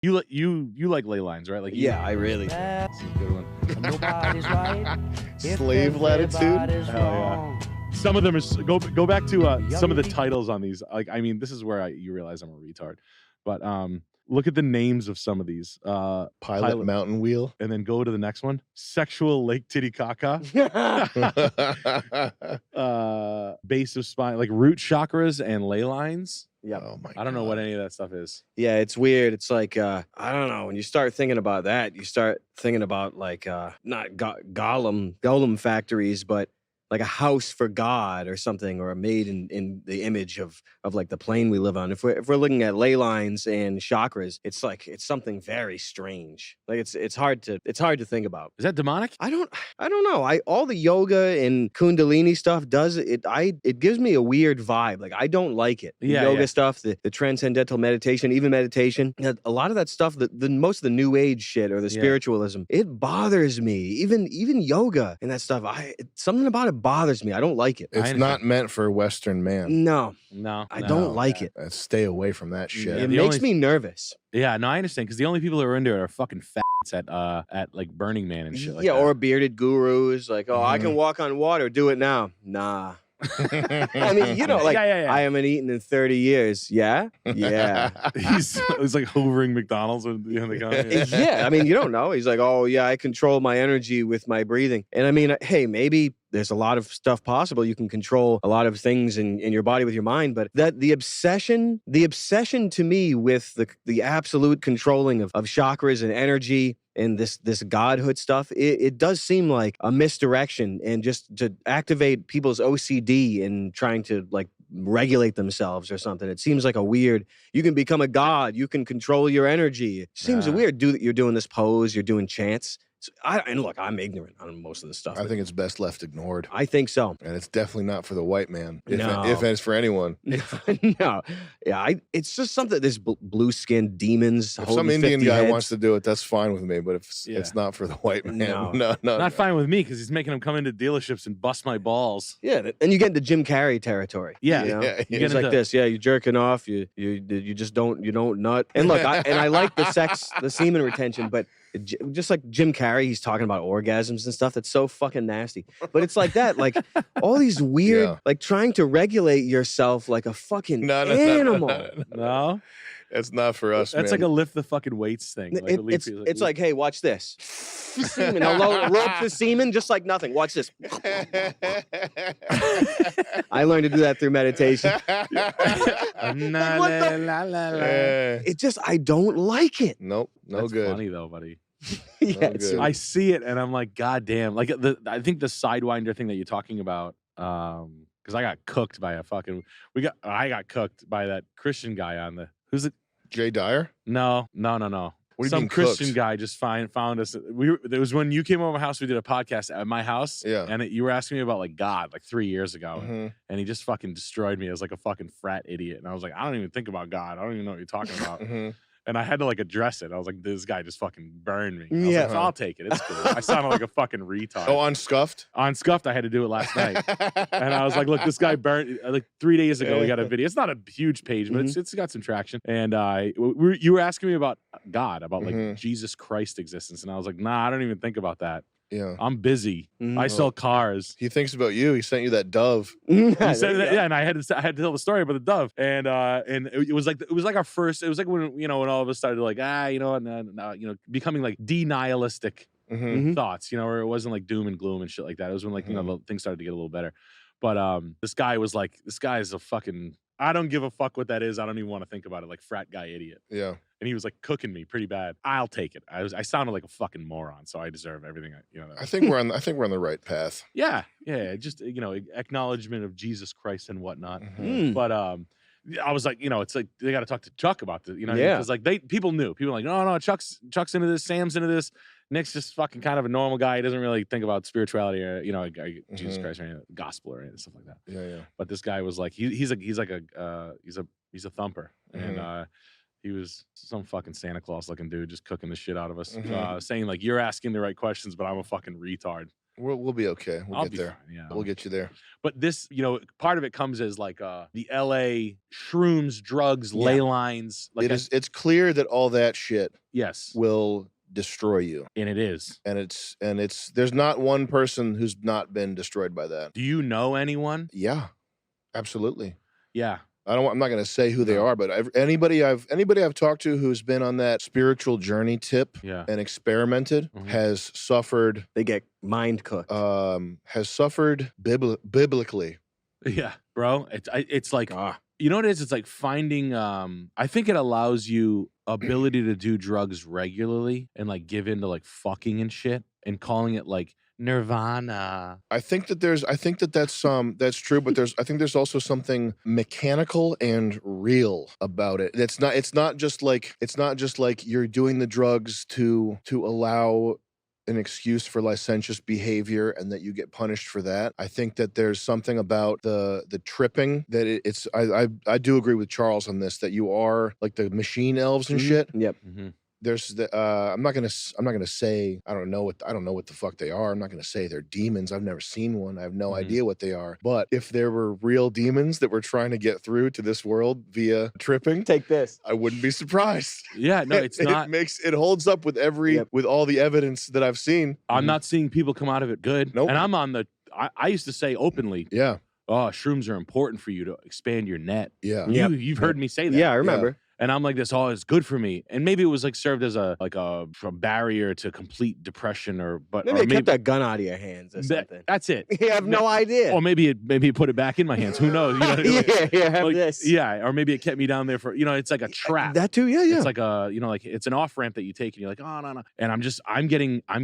You like ley lines, right? Like yeah, I really do. That's a good one. Nobody's right. Slave latitude. Hell yeah. Some of them is go back to some of the titles on these. Like, I mean, this is where you realize I'm a retard. But look at the names of some of these. Pilot Mountain Wheel. And then go to the next one. Sexual Lake Titicaca. Base of spine, like root chakras and ley lines. Yeah. Oh my I don't know what any of that stuff is. Yeah, it's weird. It's like I don't know. When you start thinking about that, you start thinking about like not golem factories, but like a house for God or something, or made in the image of like the plane we live on. If we're looking at ley lines and chakras, it's like it's something very strange. Like it's hard to think about. Is that demonic? I don't know. All the yoga and Kundalini stuff does it. It gives me a weird vibe. Like I don't like it. The yoga stuff, the transcendental meditation, even meditation. A lot of that stuff, the most of the new age shit or the spiritualism, it bothers me. Even yoga and that stuff. Something about it bothers me. I don't like it. It's not meant for Western man. No, I don't like it. Stay away from that shit. It makes me nervous. Yeah, no, I understand, because the only people that are into it are fucking fats at like Burning Man and shit like that. Or bearded gurus like, I can walk on water, do it now. Nah. I mean, you know, like I haven't eaten in 30 years. Yeah. He's like hovering McDonald's in the county. Yeah, I mean, you don't know. He's like, oh yeah, I control my energy with my breathing. And I mean, hey, maybe there's a lot of stuff possible. You can control a lot of things in your body with your mind, but that the obsession to me with the absolute controlling of chakras and energy and this godhood stuff, it does seem like a misdirection, and just to activate people's OCD and trying to like regulate themselves or something. It seems like a weird, you can become a god, you can control your energy. It seems weird. You're doing this pose, you're doing chants. So and look, I'm ignorant on most of this stuff. I think it's best left ignored. I think so. And it's definitely not for the white man, if it's for anyone. No. Yeah, it's just something, this blue-skinned demons. If some Indian guy wants to do it, that's fine with me, but if it's not for the white man, no. Not fine with me, because he's making them come into dealerships and bust my balls. Yeah, and you get into Jim Carrey territory. Yeah. You know? It's like this. Yeah, you're jerking off, you just don't nut. And look, I like the semen retention, but just like Jim Carrey, he's talking about orgasms and stuff. That's so fucking nasty. But it's like that, like all these weird, like trying to regulate yourself like a fucking animal. No, it's not for us. That's like a lift the fucking weights thing. Like it's like, hey, watch this. Semen. I'll rope the semen just like nothing. Watch this. I learned to do that through meditation. It just, I don't like it. Nope. No That's good. Funny though, buddy. Yeah, I see it and I'm like, God damn. Like I think the Sidewinder thing that you're talking about, because I got cooked by I got cooked by that Christian guy on who's it? Jay Dyer? No. What do you Some mean Christian cooked? guy just found us. It was when you came over my house. We did a podcast at my house. Yeah. And you were asking me about like God like 3 years ago. Mm-hmm. And he just fucking destroyed me as like a fucking frat idiot. And I was like, I don't even think about God. I don't even know what you're talking about. Mm-hmm. And I had to like address it. I was like, this guy just fucking burned me. I was like, I'll take it. It's cool. I sounded like a fucking retard. Oh, on Scuffed? On Scuffed, I had to do it last night. And I was like, look, this guy burned, like 3 days ago, we got a video. It's not a huge page, but it's got some traction. And you were asking me about God, about like Jesus Christ existence. And I was like, nah, I don't even think about that. Yeah. I'm busy. I sell cars. He thinks about you. He sent you that dove. He said that, and I had to tell the story about the dove, and it was like our first. It was like when when all of us started like becoming like denialistic thoughts, where it wasn't like doom and gloom and shit like that. It was when like the things started to get a little better. But this guy was like, this guy is a fucking, I don't give a fuck what that is. I don't even want to think about it. Like frat guy idiot. Yeah. And he was like cooking me pretty bad. I'll take it. I sounded like a fucking moron, so I deserve everything. I think we're on the right path. Yeah. Just acknowledgement of Jesus Christ and whatnot. But I was like, it's like they got to talk to Chuck about this, because like people knew. People were like, no, Chuck's into this. Sam's into this. Nick's just fucking kind of a normal guy. He doesn't really think about spirituality or Jesus Christ or any gospel or anything, stuff like that. Yeah. But this guy was like, he's a thumper, and he was some fucking Santa Claus looking dude, just cooking the shit out of us, saying like, you're asking the right questions, but I'm a fucking retard. We'll be okay. We'll I'll get be there. fine, yeah. We'll get you there. But this, you know, part of it comes as like the LA shrooms, drugs, Yeah. ley lines. Like It's clear that all that shit yes, will destroy you. and it is. And it's there's not one person who's not been destroyed by that. Do you know anyone? Yeah. Absolutely. Yeah. I'm not going to say who they No. are, but anybody I've talked to who's been on that spiritual journey tip Yeah. and experimented has suffered. They get mind cooked. Has suffered biblically. Yeah, bro. It's like Ah. you know what it is? It's like finding I think it allows you ability to do drugs regularly and like give into like fucking and shit and calling it like nirvana. I think that that's true, but I think there's also something mechanical and real about it. It's not just like you're doing the drugs to allow an excuse for licentious behavior and that you get punished for that. I think that there's something about the tripping that I do agree with Charles on this, that you are like the machine elves and shit. Yep. There's the I'm not gonna say I don't know what the fuck they are. I'm not gonna say they're demons. I've never seen one. I have no idea what they are. But if there were real demons that were trying to get through to this world via tripping, Take this. I wouldn't be surprised. Yeah, no, it's not. It holds up with with all the evidence that I've seen. I'm not seeing people come out of it good. Nope. And I'm on the I used to say openly, Yeah. oh, shrooms are important for you to expand your net. Yeah. You've heard me say that. Yeah, I remember. And I'm like this, oh, it's good for me. And maybe it was like served as a barrier to complete depression Maybe it kept that gun out of your hands or something. That's it. You have no idea. Or maybe it put it back in my hands. Who knows? You know, have like, this. Yeah, or maybe it kept me down there for, it's like a trap. That too, yeah. It's like like it's an off ramp that you take and you're like, oh no. And I'm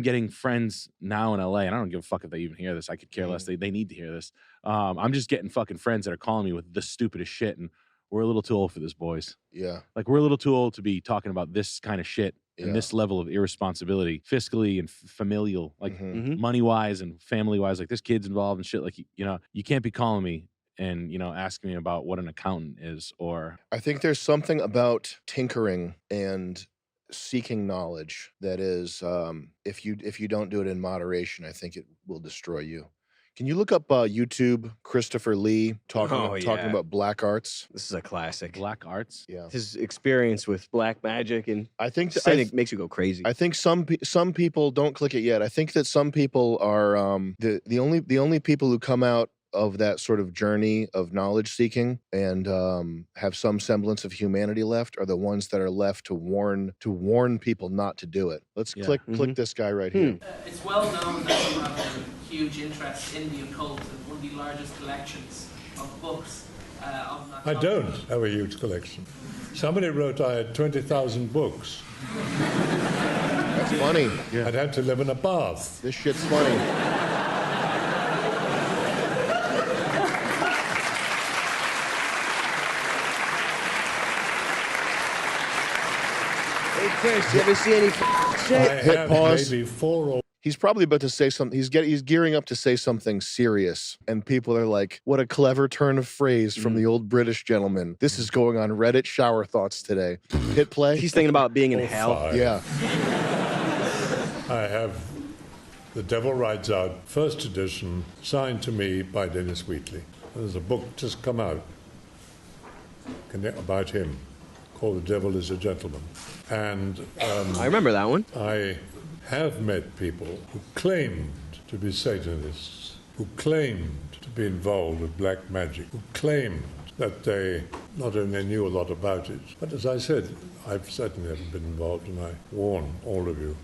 getting friends now in LA, and I don't give a fuck if they even hear this. I could care less. They need to hear this. I'm just getting fucking friends that are calling me with the stupidest shit, and we're a little too old for this, boys. Yeah. Like we're a little too old to be talking about this kind of shit and this level of irresponsibility, fiscally and familial, like money wise and family wise. Like there's kids involved and shit. Like you can't be calling me and asking me about what an accountant is. Or I think there's something about tinkering and seeking knowledge that is, if you don't do it in moderation, I think it will destroy you. Can you look up YouTube Christopher Lee talking about black arts? This is a classic. black arts. Yeah, His experience with black magic, and I think it makes you go crazy. I think some people don't click it yet. I think that some people are the only people who come out of that sort of journey of knowledge seeking and have some semblance of humanity left are the ones that are left to warn people not to do it. Let's click this guy right here. It's well known that you have a huge interest in the occult and one of the largest collections of books. I don't have a huge collection. Somebody wrote I had 20,000 books. That's funny. I'd had to live in a bath. This shit's funny. Hey, Chris, you ever see any shit? I Hit have pause. maybe 4 or He's probably about to say something. He's gearing up to say something serious, and people are like, "What a clever turn of phrase from the old British gentleman." This is going on Reddit shower thoughts today. Hit play. He's thinking about being in hell. 5. Yeah. I have The Devil Rides Out, first edition, signed to me by Dennis Wheatley. There's a book just come out about him called The Devil is a Gentleman. And I remember that one. I have met people who claimed to be Satanists, who claimed to be involved with black magic, who claimed that they not only knew a lot about it, but as I said, I've certainly never been involved, and I warn all of you,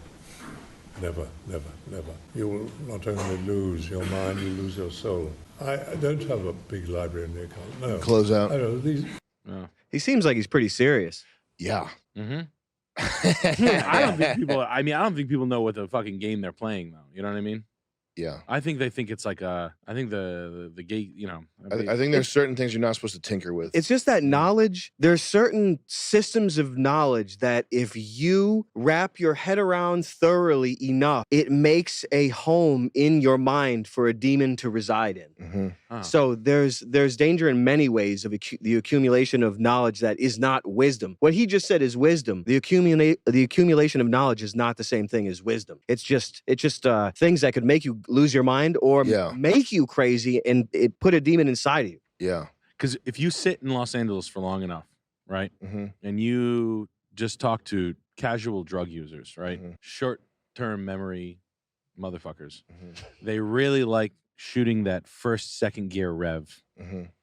never, never, never. You will not only lose your mind, you lose your soul. I don't have a big library in the account, no. Close out. I know, these... He seems like he's pretty serious. Yeah. I don't think people know what the fucking game they're playing though. You know what I mean? Yeah. I think they think it's like I think the gate, I think there's certain things you're not supposed to tinker with. It's just that knowledge. There's certain systems of knowledge that if you wrap your head around thoroughly enough, it makes a home in your mind for a demon to reside in. So there's danger in many ways of the accumulation of knowledge that is not wisdom. What he just said is wisdom. The accumulation of knowledge is not the same thing as wisdom. It's just things that could make you lose your mind or make you crazy and it put a demon inside of you. Yeah. Because if you sit in Los Angeles for long enough, right, and you just talk to casual drug users, right, short-term memory motherfuckers, they really like shooting that first, second gear rev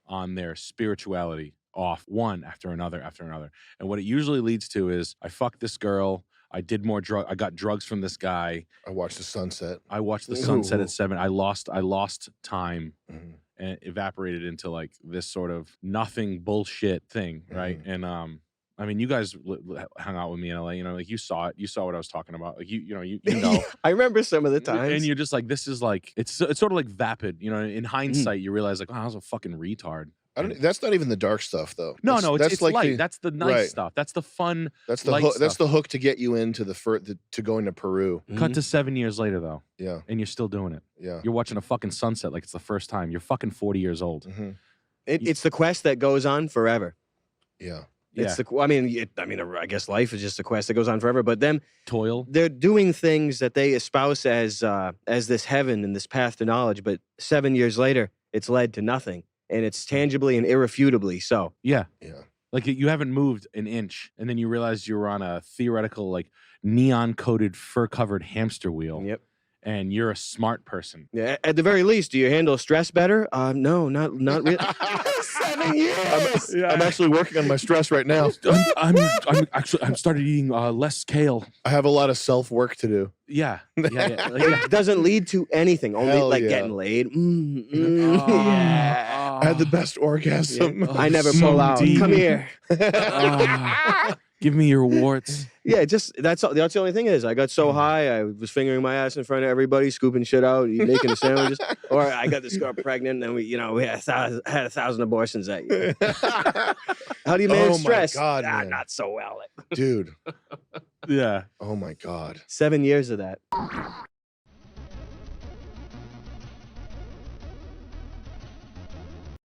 on their spirituality off one after another. And what it usually leads to is I fucked this girl. I did more I got drugs from this guy. I watched the sunset. I watched the sunset at 7. I lost time and evaporated into like this sort of nothing bullshit thing, right? And I mean, you guys hung out with me in LA, you know, like you saw it. You saw what I was talking about. Like, you know. I remember some of the times. And you're just like, this is like, it's sort of like vapid. You know, in hindsight, you realize like, oh, I was a fucking retard. That's not even the dark stuff, though. No, it's like light. That's the nice stuff. That's the fun. That's the hook. That's the hook to get you into to going to Peru. Cut to 7 years later, though. Yeah. And you're still doing it. Yeah. You're watching a fucking sunset like it's the first time. You're fucking 40 years old. It's the quest that goes on forever. Yeah. It's I guess life is just a quest that goes on forever. But them toil. They're doing things that they espouse as this heaven and this path to knowledge. But 7 years later, it's led to nothing, and it's tangibly and irrefutably so. Yeah. Yeah. Like you haven't moved an inch, and then you realize you were on a theoretical, like neon-coated, fur-covered hamster wheel. Yep. And you're a smart person. Yeah. At the very least, do you handle stress better? No, not really. 7 years. I'm actually working on my stress right now. I'm started eating less kale. I have a lot of self-work to do. Yeah. It doesn't lead to anything. Only getting laid. I had the best orgasm. Yeah. I never pull out. Come here. Give me your warts. Yeah, that's the only thing is I got so high I was fingering my ass in front of everybody, scooping shit out, making the sandwiches. Or I got this girl pregnant and we had 1,000 abortions that year. How do you manage stress? God, man. Not so well. Dude. Yeah. Oh my God. 7 years of that.